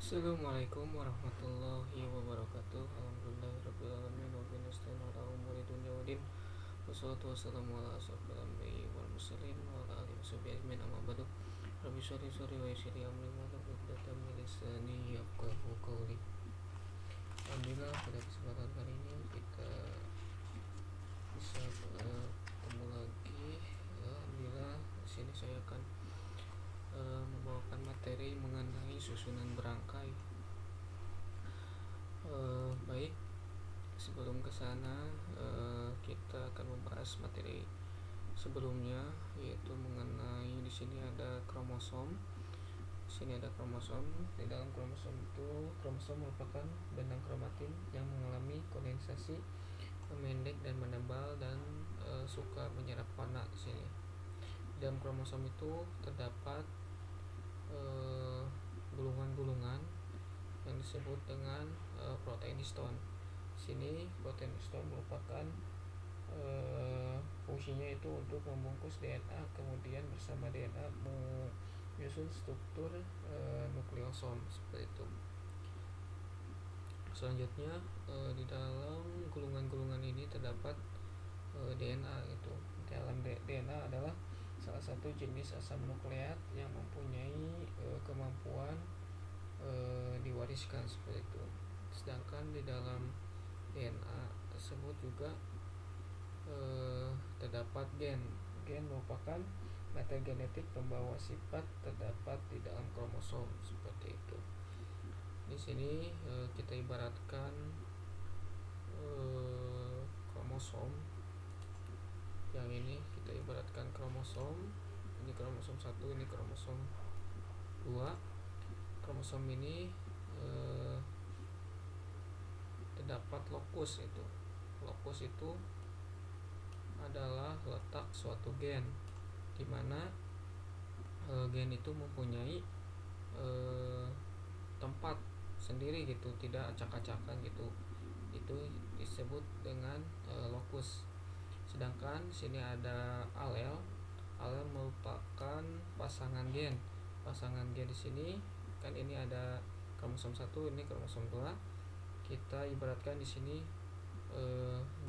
Assalamualaikum warahmatullahi wabarakatuh. Alhamdulillahirabbil alamin wa bihi nasta'in ala umuri dunya waddin. Wassalatu wassalamu ala asyrofil anbiya'i wal mursalin wa ala alihi washabihi ajmain amma ba'du. Rabbi shrah li sadri wa yassir li amri wahlul 'uqdatam min lisani yafqahu qawli. Alhamdulillah pada kesempatan kali ini kita bisa ketemu lagi. Alhamdulillah di sini saya akan membawakan materi mengenai susunan berangkai. Baik, sebelum ke sana kita akan membahas materi sebelumnya, yaitu mengenai di sini ada kromosom. Di sini ada kromosom. Di dalam kromosom itu, kromosom merupakan benang kromatin yang mengalami kondensasi, memendek dan menebal, dan suka menyerap warna. Di sini di dalam kromosom itu terdapat gulungan-gulungan yang disebut dengan protein histone. Di sini protein histone merupakan fungsinya itu untuk membungkus DNA, kemudian bersama DNA menyusun struktur nukleosom seperti itu. Selanjutnya di dalam gulungan-gulungan ini terdapat DNA itu. Dalam DNA adalah salah satu jenis asam nukleat yang mempunyai kemampuan diwariskan seperti itu. Sedangkan di dalam DNA tersebut juga terdapat gen. Gen merupakan materi genetik pembawa sifat terdapat di dalam kromosom seperti itu. Di sini kita ibaratkan kromosom. Yang ini kita ibaratkan kromosom. Ini kromosom 1, ini kromosom 2. Kromosom ini terdapat lokus itu. Lokus itu adalah letak suatu gen, di mana gen itu mempunyai tempat sendiri gitu, tidak acak-acakan gitu. Itu disebut dengan lokus. Sedangkan sini ada alel. Alel merupakan pasangan gen. Pasangan gen di sini kan ini ada kromosom 1, ini kromosom 2. Kita ibaratkan di sini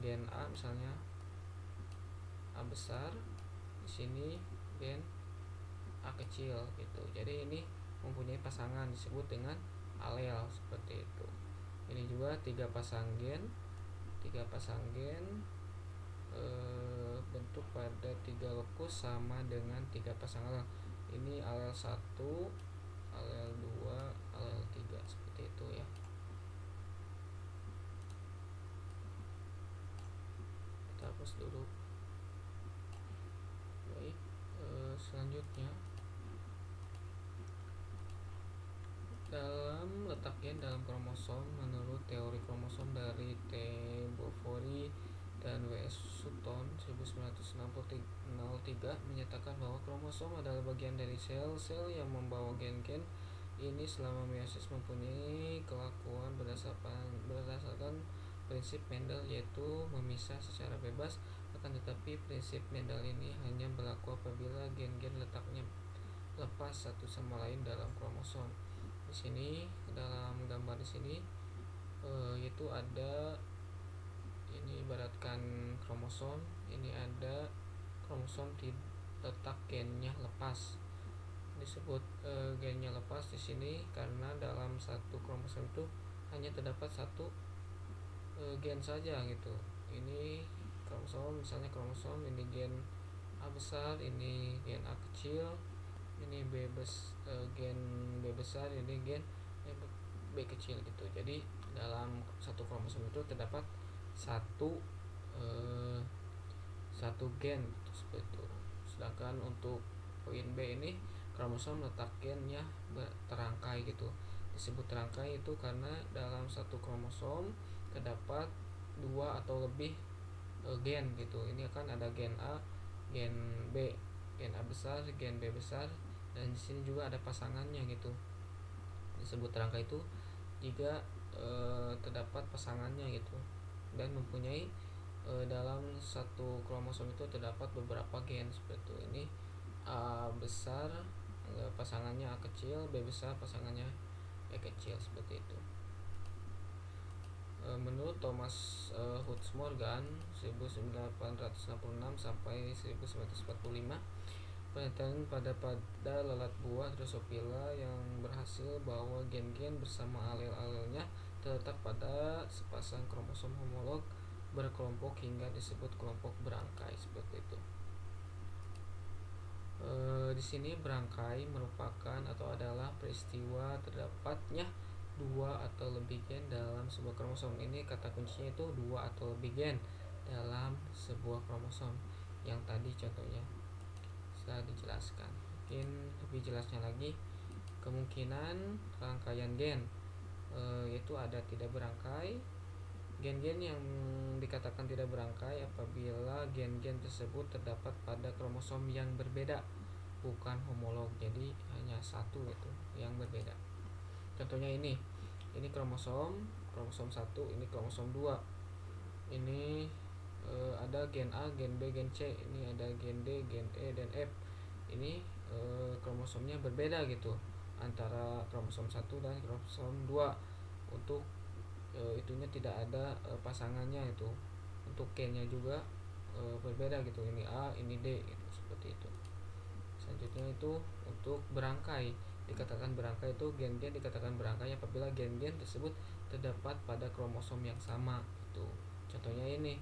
gen A misalnya A besar, di sini gen A kecil gitu. Jadi ini mempunyai pasangan disebut dengan alel seperti itu. Ini juga tiga pasang gen bentuk pada tiga lokus sama dengan tiga pasang alel. Ini alel 1, alel 2, alel 3 seperti itu ya. Kita hapus dulu. Baik, selanjutnya dalam letak gen dalam kromosom, menurut teori kromosom dari T. Boveri dan W. S. Sutton 1903 menyatakan bahwa kromosom adalah bagian dari sel-sel yang membawa gen-gen ini selama meiosis mempunyai kelakuan berdasarkan prinsip Mendel, yaitu memisah secara bebas. Akan tetapi prinsip Mendel ini hanya berlaku apabila gen-gen letaknya lepas satu sama lain dalam kromosom. Di sini dalam gambar di sini itu ada, ini ibaratkan kromosom, ini ada kromosom letak gennya lepas. Disebut gennya lepas di sini karena dalam satu kromosom itu hanya terdapat satu gen saja gitu. Ini kromosom, misalnya kromosom ini gen A besar, ini gen A kecil, ini gen B besar, ini gen B kecil gitu. Jadi dalam satu kromosom itu terdapat satu gen gitu, seperti itu. Sedangkan untuk poin B ini kromosom letak gennya terangkai gitu. Disebut terangkai itu karena dalam satu kromosom terdapat dua atau lebih gen gitu. Ini akan ada gen A, gen B, gen A besar, gen B besar, dan di sini juga ada pasangannya gitu. Disebut terangkai itu jika terdapat pasangannya gitu, dan mempunyai dalam satu kromosom itu terdapat beberapa gen seperti itu. Ini A besar pasangannya A kecil, B besar pasangannya E kecil seperti itu. Menurut Thomas Hutz Morgan 1866 sampai 1945, penelitian pada lalat buah Drosophila yang berhasil bahwa gen-gen bersama alel-alelnya terletak pada sepasang kromosom homolog berkelompok hingga disebut kelompok berangkai seperti itu. Di sini berangkai merupakan atau adalah peristiwa terdapatnya dua atau lebih gen dalam sebuah kromosom. Ini kata kuncinya itu dua atau lebih gen dalam sebuah kromosom. Yang tadi contohnya sudah dijelaskan. Mungkin lebih jelasnya lagi, kemungkinan rangkaian gen yaitu ada tidak berangkai. Gen-gen yang dikatakan tidak berangkai apabila gen-gen tersebut terdapat pada kromosom yang berbeda, bukan homolog, jadi hanya satu itu yang berbeda. Contohnya ini kromosom 1, ini kromosom 2. Ini ada gen A, gen B, gen C, ini ada gen D, gen E dan F. Ini kromosomnya berbeda gitu antara kromosom 1 dan kromosom 2. Untuk itunya tidak ada pasangannya itu. Untuk K-nya juga berbeda gitu. Ini A, ini D gitu, seperti itu. Selanjutnya itu untuk berangkai. Dikatakan berangkai itu gen-gen dikatakan berangkai apabila gen-gen tersebut terdapat pada kromosom yang sama itu. Contohnya ini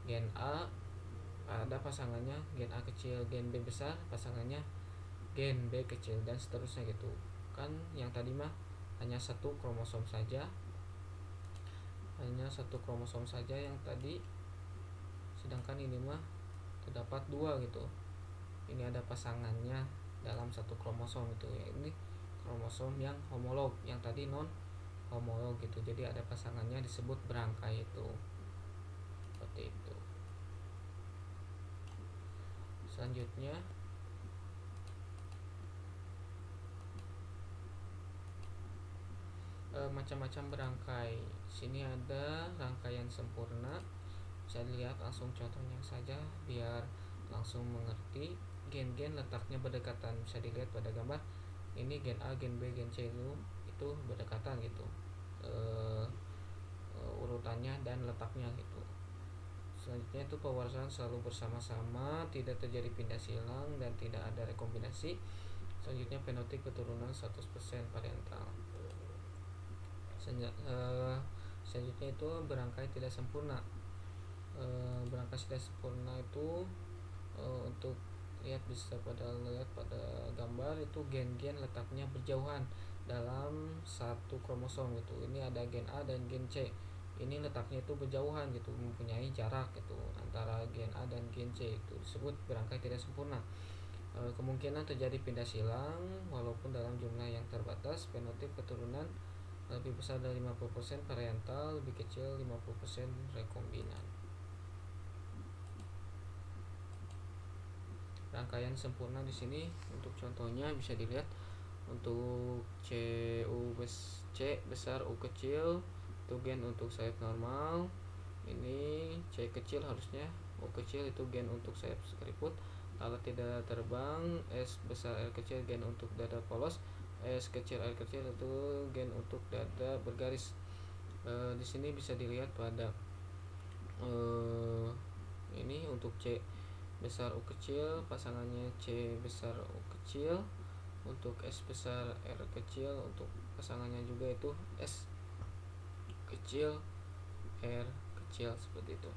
gen A ada pasangannya gen A kecil, gen B besar pasangannya gen B kecil, dan seterusnya gitu. Kan yang tadi mah hanya satu kromosom saja yang tadi, sedangkan ini mah terdapat dua gitu. Ini ada pasangannya dalam satu kromosom itu ya. Ini kromosom yang homolog, yang tadi non homolog gitu. Jadi ada pasangannya disebut berangkai itu. Seperti itu. Selanjutnya macam-macam berangkai. Sini ada rangkaian sempurna. Bisa dilihat langsung contohnya saja biar langsung mengerti. Gen-gen letaknya berdekatan, bisa dilihat pada gambar. Ini gen A, gen B, gen C itu berdekatan gitu. Urutannya dan letaknya gitu. Selanjutnya itu pewarasan selalu bersama-sama, tidak terjadi pindah silang dan tidak ada rekombinasi. Selanjutnya fenotip keturunan 100% parental. Selanjutnya itu berangkai tidak sempurna. Berangkai tidak sempurna itu untuk bisa pada gambar itu gen-gen letaknya berjauhan dalam satu kromosom gitu. Ini ada gen A dan gen C. Ini letaknya itu berjauhan gitu, mempunyai jarak gitu antara gen A dan gen C, itu disebut berangkai tidak sempurna. Kemungkinan terjadi pindah silang walaupun dalam jumlah yang terbatas. Fenotip keturunan lebih besar dari 50% parental, lebih kecil 50% rekombinan. Rangkaian sempurna di sini untuk contohnya bisa dilihat untuk C besar U kecil itu gen untuk sayap normal. Ini C kecil harusnya, U kecil itu gen untuk sayap keriput. Alat tidak terbang, S besar R kecil gen untuk dada polos, S kecil R kecil itu gen untuk dada bergaris. Di sini bisa dilihat pada ini untuk C besar U kecil pasangannya C besar U kecil, untuk S besar R kecil, untuk pasangannya juga itu S kecil R kecil, seperti itu.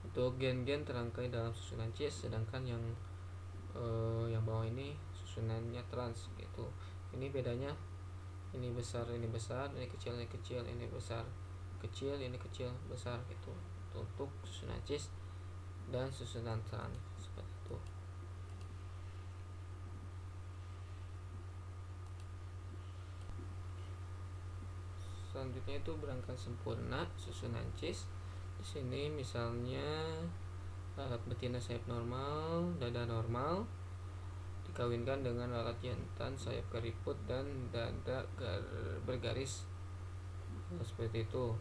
Untuk gen-gen terangkai dalam susunan cis, sedangkan yang bawah ini susunannya trans gitu. Ini bedanya, ini besar, ini kecil, ini besar, kecil, ini kecil, besar gitu. Untuk susunan cis dan susunan trans, seperti itu. Selanjutnya itu berangkai sempurna susunan cis. Di sini misalnya lalat betina sayap normal, dada normal dikawinkan dengan lalat jantan sayap keriput dan dada bergaris, seperti itu.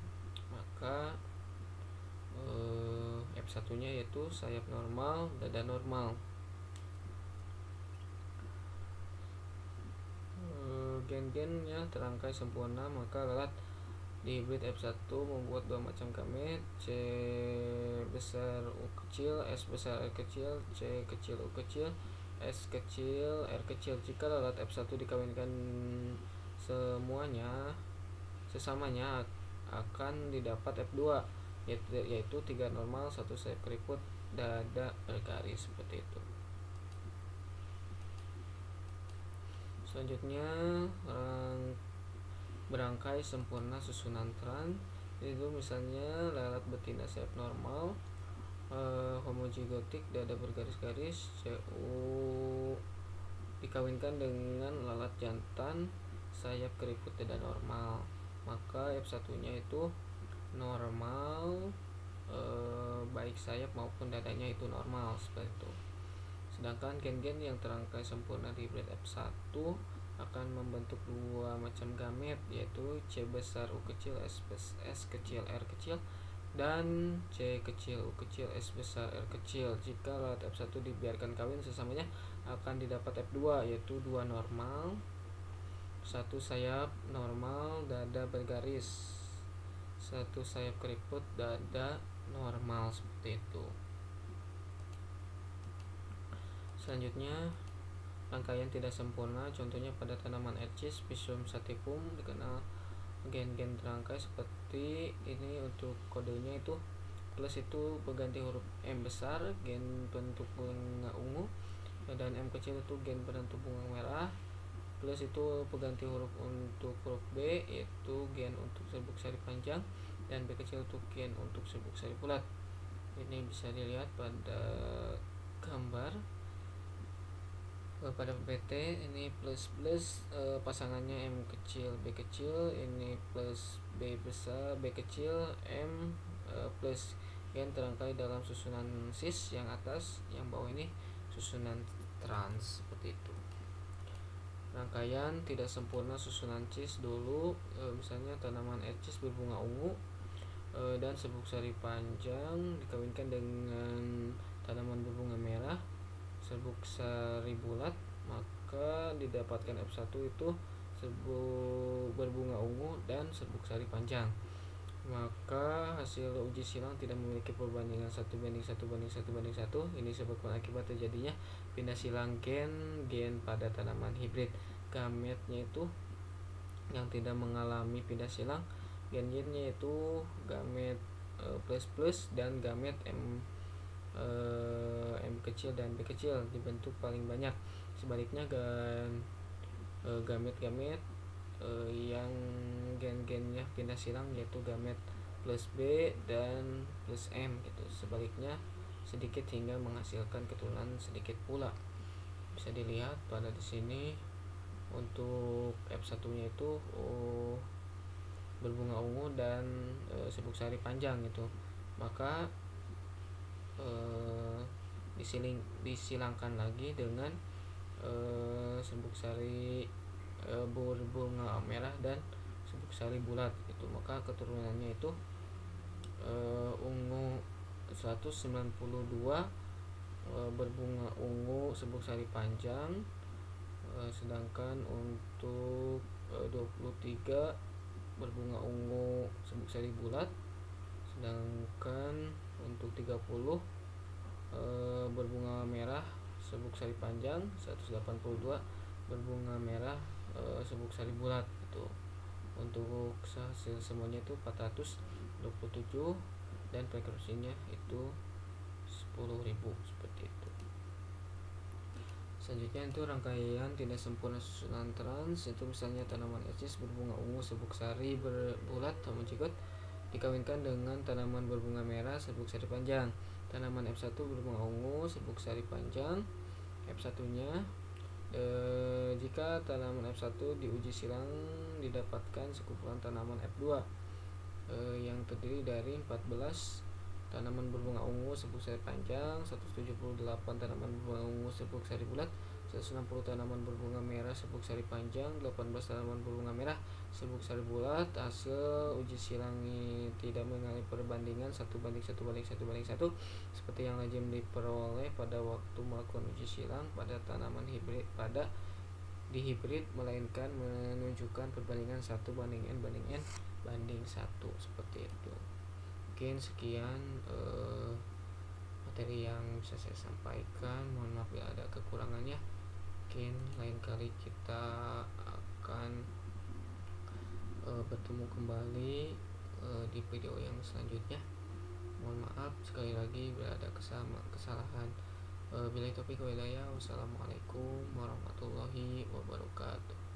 Maka F1 nya yaitu sayap normal, dada normal. gen-gennya terangkai sempurna, maka lalat di hibrid F1 membuat dua macam gamet, C besar U kecil, S besar R kecil, C kecil U kecil, S kecil R kecil. Jika lalat F1 dikawinkan sesamanya akan didapat F2, yaitu 3 normal, 1 sayap keriput, dada bergaris, seperti itu. Selanjutnya berangkai sempurna susunan trans. Itu misalnya lalat betina sayap normal, homozigotik, dada bergaris-garis, CU dikawinkan dengan lalat jantan sayap keriput dada normal, maka F1 nya itu normal, baik sayap maupun dadanya itu normal, seperti itu. Sedangkan gen-gen yang terangkai sempurna di hibrid F1 akan membentuk dua macam gamet, yaitu C besar U kecil, S kecil R kecil, dan C kecil U kecil, S besar R kecil. Jika lalat F1 dibiarkan kawin sesamanya akan didapat F2, yaitu 2 normal, 1 sayap normal, dada bergaris, 1 sayap keriput, dada normal, seperti itu. Selanjutnya rangkaian tidak sempurna, contohnya pada tanaman Ercis, Pisum sativum, dikenal gen-gen terangkai seperti ini. Untuk kodenya itu plus itu berganti huruf M besar, gen bentuk bunga ungu, dan M kecil itu gen bentuk bunga merah, plus itu pengganti huruf untuk huruf B, yaitu gen untuk serbuk sari panjang, dan B kecil untuk gen untuk serbuk sari bulat. Ini bisa dilihat pada gambar. Pada PT ini plus pasangannya M kecil B kecil, ini plus B besar B kecil M plus gen terangkai dalam susunan cis, yang atas, yang bawah ini susunan trans, seperti itu. Rangkaian tidak sempurna susunan cis dulu, misalnya tanaman Ercis berbunga ungu dan serbuk sari panjang dikawinkan dengan tanaman berbunga merah, serbuk sari bulat, maka didapatkan F1 itu serbuk berbunga ungu dan serbuk sari panjang. Maka hasil uji silang tidak memiliki perbandingan 1:1:1:1. Ini disebabkan akibat terjadinya pindah silang gen pada tanaman hibrid. Gametnya itu yang tidak mengalami pindah silang, gen-gennya itu gamet plus dan gamet M kecil dan B kecil dibentuk paling banyak. Sebaliknya gamet-gamet yang gen-gennya pindah silang, yaitu gamet plus B dan plus M gitu. Sebaliknya sedikit hingga menghasilkan keturunan sedikit pula. Bisa dilihat pada di sini untuk F1-nya itu berbunga ungu dan serbuk sari panjang gitu. Maka disilangkan lagi dengan serbuk sari berbunga merah dan serbuk sari bulat itu, maka keturunannya itu ungu 192 berbunga ungu serbuk sari panjang, sedangkan untuk 23 berbunga ungu serbuk sari bulat, sedangkan untuk 30 berbunga merah serbuk sari panjang, 182 berbunga merah serbuk sari bulat itu. Untuk hasil semuanya itu 427 dan frekuensinya itu 10.000, seperti itu. Selanjutnya itu rangkaian tidak sempurna susunan trans, itu misalnya tanaman Ercis berbunga ungu serbuk sari bulat homozigot dikawinkan dengan tanaman berbunga merah serbuk sari panjang. Tanaman F1 berbunga ungu serbuk sari panjang, F1 nya jika tanaman F1 diuji silang didapatkan sekumpulan tanaman F2 yang terdiri dari 14 tanaman berbunga ungu serbuk sari panjang, 178 tanaman berbunga ungu serbuk sari bulat, 160 tanaman berbunga merah serbuk sari panjang, 18 tanaman berbunga merah serbuk sari bulat. Hasil uji silang tidak mengalami perbandingan 1:1:1:1 seperti yang lazim diperoleh pada waktu melakukan uji silang pada tanaman hibrid pada di hibrid, melainkan menunjukkan perbandingan 1 banding n banding 1 seperti itu. Mungkin sekian materi yang bisa saya sampaikan. Mohon maaf bila ada kekurangannya. Mungkin lain kali kita akan bertemu kembali di video yang selanjutnya. Mohon maaf sekali lagi bila ada kesalahan. Billahi taufiq wal hidayah. Wassalamualaikum warahmatullahi wabarakatuh.